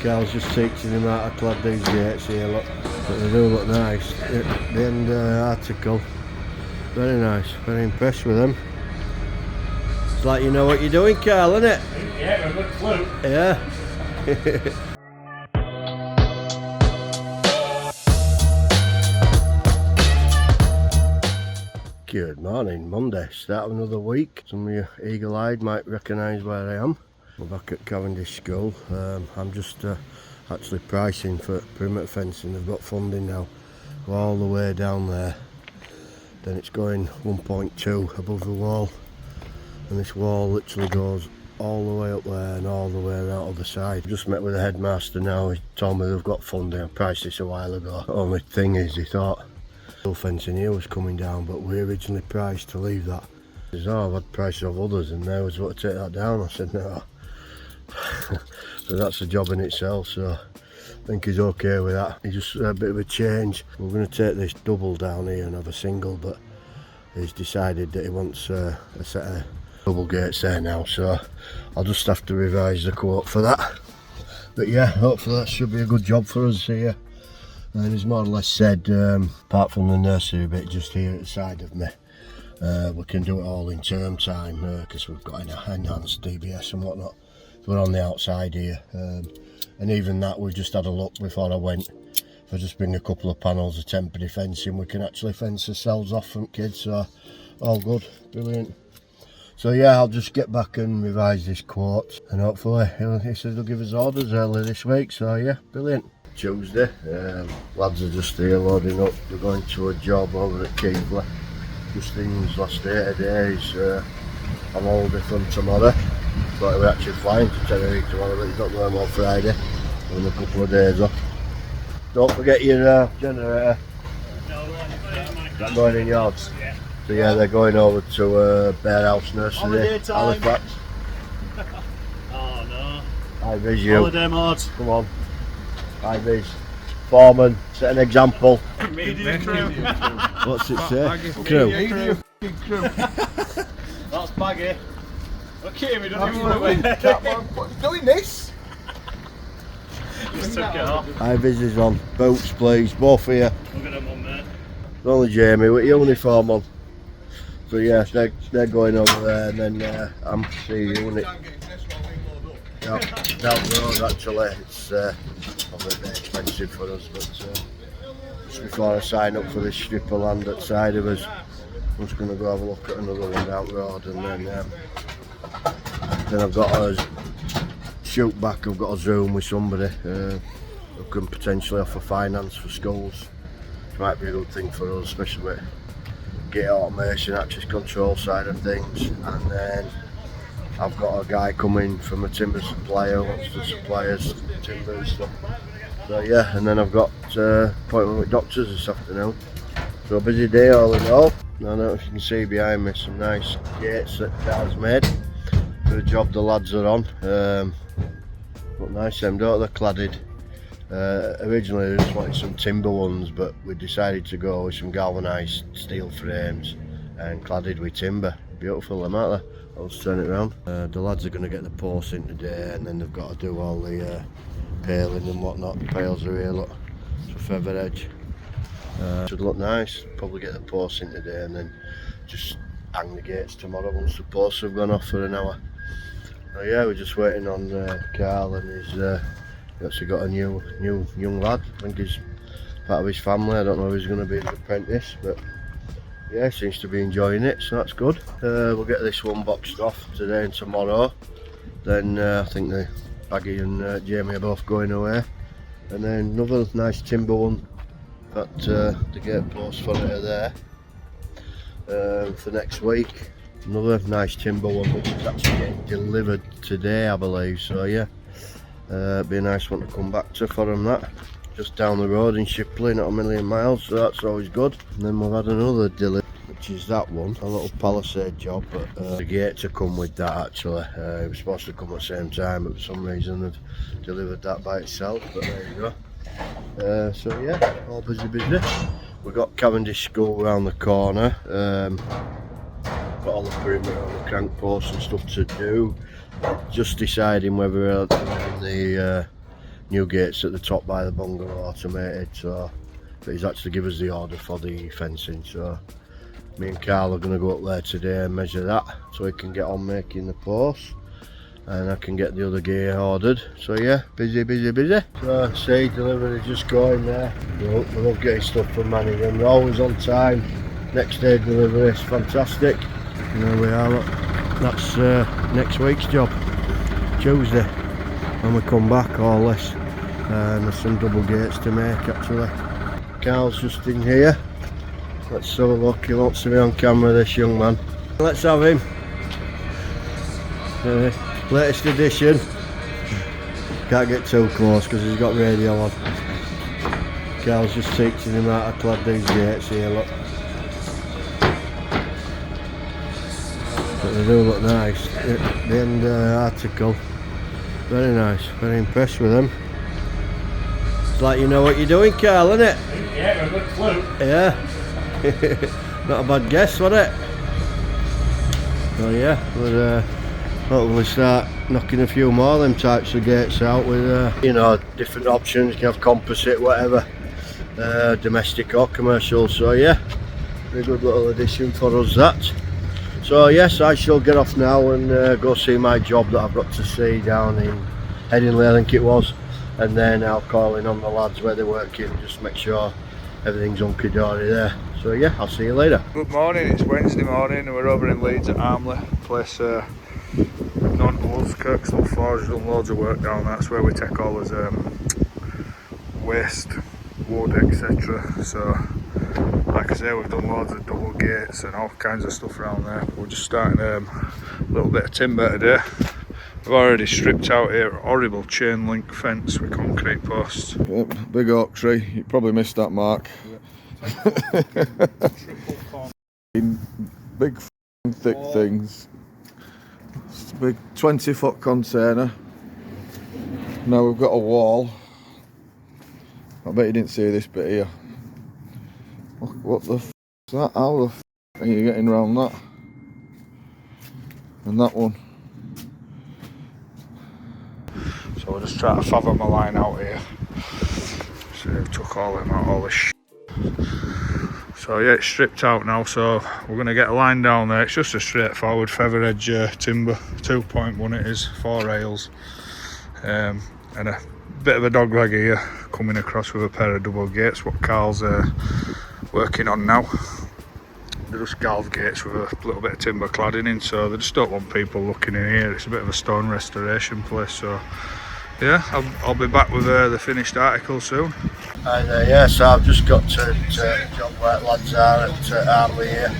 Carl's just teaching him how to clad these gates here, look. But they do look nice. The end article, very nice, very impressed with them. It's like you know what you're doing, Carl, isn't it? Yeah, a good fluke. Yeah. Good morning, Monday, start of another week. Some of you eagle-eyed might recognise where I am. We're back at Cavendish School. I'm just actually pricing for perimeter fencing. They've got funding now. Go all the way down there. Then it's going 1.2 above the wall. And this wall literally goes all the way up there and all the way around the other side. Just met with the headmaster now. He told me they've got funding. I priced this a while ago. The only thing is, he thought fencing here was coming down, but we originally priced to leave that. He said, oh, I've had prices of others and they was about to take that down. I said no. So that's a job in itself, so I think he's okay with that. He's just a bit of a change. We're going to take this double down here and have a single, but he's decided that he wants a set of double gates there now, so I'll just have to revise the quote for that. But yeah, hopefully that should be a good job for us here. And he's more or less said, apart from the nursery bit just here at the side of me, we can do it all in term time because we've got enhanced DBS and whatnot. We're on the outside here, and even that we just had a look before I went. If I just bring a couple of panels of temporary fencing, we can actually fence ourselves off from kids, so all good, brilliant. So yeah, I'll just get back and revise this quote, and hopefully he said he'll give us orders early this week, so yeah, brilliant. Tuesday, lads are just here loading up. They're going to a job over at Keighley. Justin's last 8 days. I'm holiday from tomorrow. Thought we're actually flying to Tenerife tomorrow, but he's not going on Friday. And a couple of days off. Don't forget your generator. Not going in yours. So yeah, they're going over to Bear House Nursery, Halifax. Oh no. Hi, Viz, you. Holiday mode. Come on. Hi, Viz. Foreman, set an example. Media crew. What's it say? Crew. Media crew. That's baggy. Look at him, he doesn't even know doing this? Just took it off. Hi, Viz is on. Boots, please. Both of you. Look at them on there. Only Jamie with your uniform on. So yeah, they're going over there, and then I'm seeing you in it. Down the road actually. It's probably a bit expensive for us, but just before I sign up for this strip of land at the side of us, I'm just going to go have a look at another one down the road, and then I've got a shoot back. I've got a Zoom with somebody who can potentially offer finance for schools. It might be a good thing for us, especially with gate automation, access control side of things. And then I've got a guy coming from a timber supplier who wants to supply us timber and stuff. So yeah, and then I've got appointment with doctors this afternoon. So a busy day all in all. I don't know if you can see behind me some nice gates that Carl's made for the job the lads are on. Look nice them, don't they? Cladded. Originally they just wanted some timber ones, but we decided to go with some galvanised steel frames and cladded with timber. Beautiful them, aren't they? I'll just turn it around. The lads are going to get the posts in today, and then they've got to do all the paling and whatnot. The pails are here, look, for feather edge. Should look nice. Probably get the posts in today and then just hang the gates tomorrow once the posts have gone off for an hour. So yeah, we're just waiting on Carl, and he's actually got a new young lad. I think he's part of his family. I don't know if he's going to be his apprentice, but yeah, seems to be enjoying it, so that's good. We'll get this one boxed off today and tomorrow. Then I think the Baggy and Jamie are both going away. And then another nice timber one. Got the gate posts for it are there for next week. Another nice timber one which is actually getting delivered today, I believe. So yeah, be a nice one to come back to for them, that. Just down the road in Shipley, not a million miles, so that's always good. And then we've had another delivery, which is that one, a little palisade job, but the gate to come with that actually. It was supposed to come at the same time, but for some reason they've delivered that by itself, but there you go. So yeah, all busy. We've got Cavendish School around the corner. Got all the perimeter on the crank posts and stuff to do. Just deciding whether we're doing the new gates at the top by the bungalow automated, so but he's actually given us the order for the fencing, so me and Carl are going to go up there today and measure that so we can get on making the posts and I can get the other gear ordered. So yeah, busy. So see, delivery just going there. We love getting stuff from Manningham, they're always on time. Next day delivery is fantastic. And there we are, look. That's next week's job, Tuesday, when we come back, or less. There's some double gates to make actually. Carl's just in here. Let's have a look, he wants to be on camera, this young man. Let's have him. Latest edition. Can't get too close because he's got radio on. Carl's just teaching him how to clad these gates here, look. But they do look nice. The end article. Very nice, very impressed with them. It's like you know what you're doing, Carl, isn't it? Yeah, a good clue. Yeah. Not a bad guess, was it? So yeah, we'll hopefully start knocking a few more of them types of gates out with you know, different options. You can have composite, whatever, domestic or commercial. So yeah, a good little addition for us that. So yes, I shall get off now and go see my job that I've got to see down in Headingley, I think it was, and then I'll call in on the lads where they're working, just make sure everything's hunky-dory there. So yeah, I'll see you later. Good morning, it's Wednesday morning and we're over in Leeds at Armley, place known to us, Kirkstall Forge, done loads of work down there. That's where we take all his waste, wood, etc. So like I say, we've done loads of double gates and all kinds of stuff around there. We're just starting a little bit of timber today. I've already stripped out here a horrible chain link fence with concrete posts. Yep, big oak tree, you probably missed that, Mark. Big thick things. It's a big 20-foot container. Now we've got a wall. I bet you didn't see this bit here. What the f is that? How the f are you getting around that? And that one. So we're just trying to fathom a line out here. So we took all them out, all this shit. So yeah, it's stripped out now, so we're going to get a line down there. It's just a straightforward feather edge timber, 2.1 it is, 4 rails, and a bit of a dog leg here coming across with a pair of double gates, what Carl's working on now. They're just galv gates with a little bit of timber cladding in, so they just don't want people looking in here. It's a bit of a stone restoration place, so yeah, I'll be back with the finished article soon. Hi there, yeah, so I've just got to job where lads are at Armley here.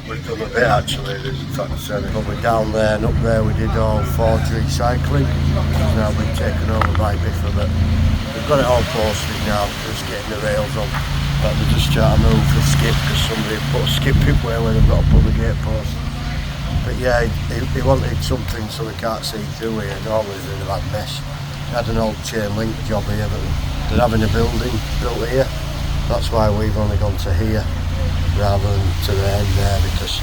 We've done a bit actually, in fact we're down there and up there we did all forge recycling. It's now been taken over by Biffa, but we've got it all posted now, just getting the rails on. But they're just trying to move the skip because somebody put a skip in where they've got to put the gate post. But yeah, he wanted something so they can't see through here, normally it's in a bad mess. Had an old chain link job here, but they're having a building built here. That's why we've only gone to here rather than to the end there, because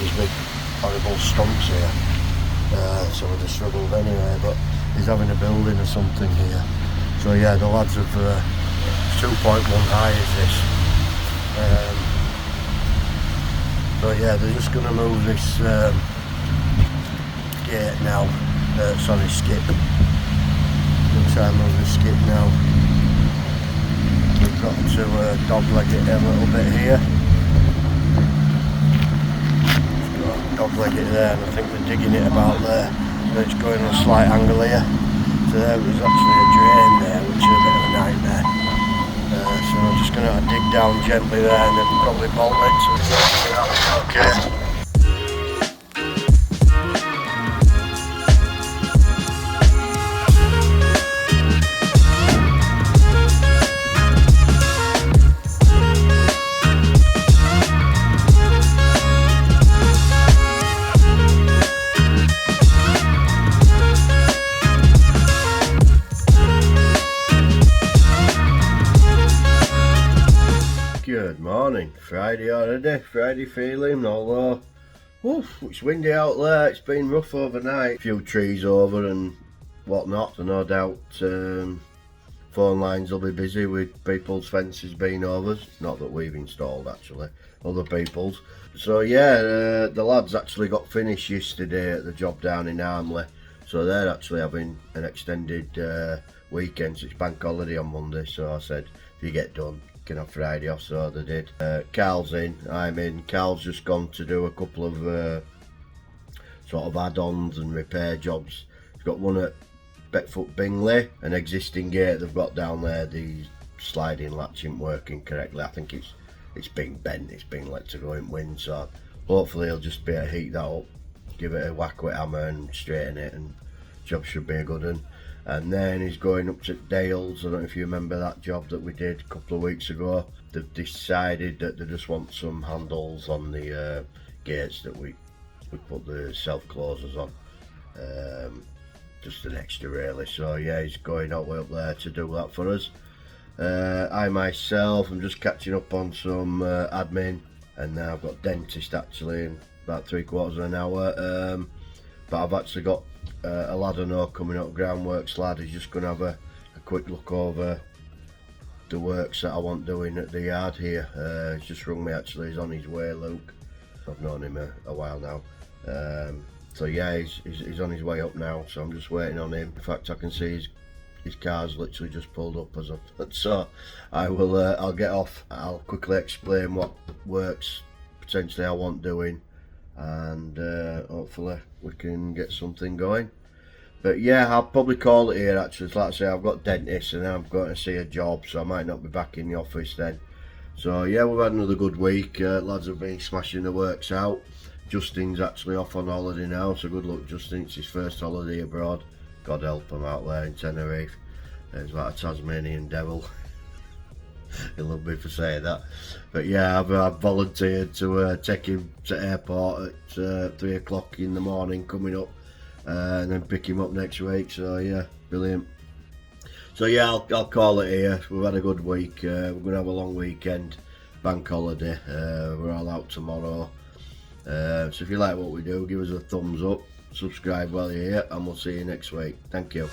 there's big horrible stumps here. So we'd have struggled anyway, but he's having a building or something here. So yeah, the lads have 2.1 high is this. So yeah, they're just going to move this gate now, sorry, skip. We'll try and move the skip now. We've got to dog leg it a little bit here. Just got to dog leg it there, and I think they're digging it about there. So it's going on a slight angle here. So there was actually a drain there, which is a bit of a nightmare. So I'm just going to dig down gently there and then probably bolt it so it's okay. Good morning, Friday already, Friday feeling, although it's windy out there, it's been rough overnight. A few trees over and whatnot, so no doubt phone lines will be busy with people's fences being over. Not that we've installed actually, other people's. So yeah, the lads actually got finished yesterday at the job down in Armley. So they're actually having an extended weekend, so it's bank holiday on Monday. So I said, if you get done, you can have Friday off, so they did. Carl's in, I'm in. Carl's just gone to do a couple of sort of add-ons and repair jobs. He's got one at Betfoot Bingley, an existing gate they've got down there. The sliding latch isn't working correctly. I think it's been bent, it's been let to go in wind, so hopefully he'll just be able to heat that up, give it a whack with hammer and straighten it, and job should be a good one. And then he's going up to Dales. I don't know if you remember that job that we did a couple of weeks ago. They've decided that they just want some handles on the gates that we put the self-closers on. Just an extra really. So yeah, he's going all the way up there to do that for us. I myself, I'm just catching up on some admin, and now I've got dentist actually in about 3/4 of an hour. But I've actually got a lad I know coming up, groundworks lad. He's just going to have a quick look over the works that I want doing at the yard here. He's just rung me actually, he's on his way, Luke. I've known him a while now. So yeah, he's on his way up now, so I'm just waiting on him. In fact, I can see his car's literally just pulled up as so I will I'll get off. I'll quickly explain what works potentially I want doing, and hopefully we can get something going. But yeah, I'll probably call it here actually. Like I say, I've got dentist and I'm going to see a job, so I might not be back in the office then. So yeah, we've had another good week. Lads have been smashing the works out. Justin's actually off on holiday now, so good luck Justin, it's his first holiday abroad. God help him out there in Tenerife. He's like a Tasmanian devil. He'll love me for saying that. But yeah, I've volunteered to take him to airport at 3 o'clock in the morning coming up, and then pick him up next week. So yeah, brilliant. So yeah, I'll call it here. We've had a good week. We're going to have a long weekend, bank holiday. We're all out tomorrow. So if you like what we do, give us a thumbs up, subscribe while you're here, and we'll see you next week. Thank you.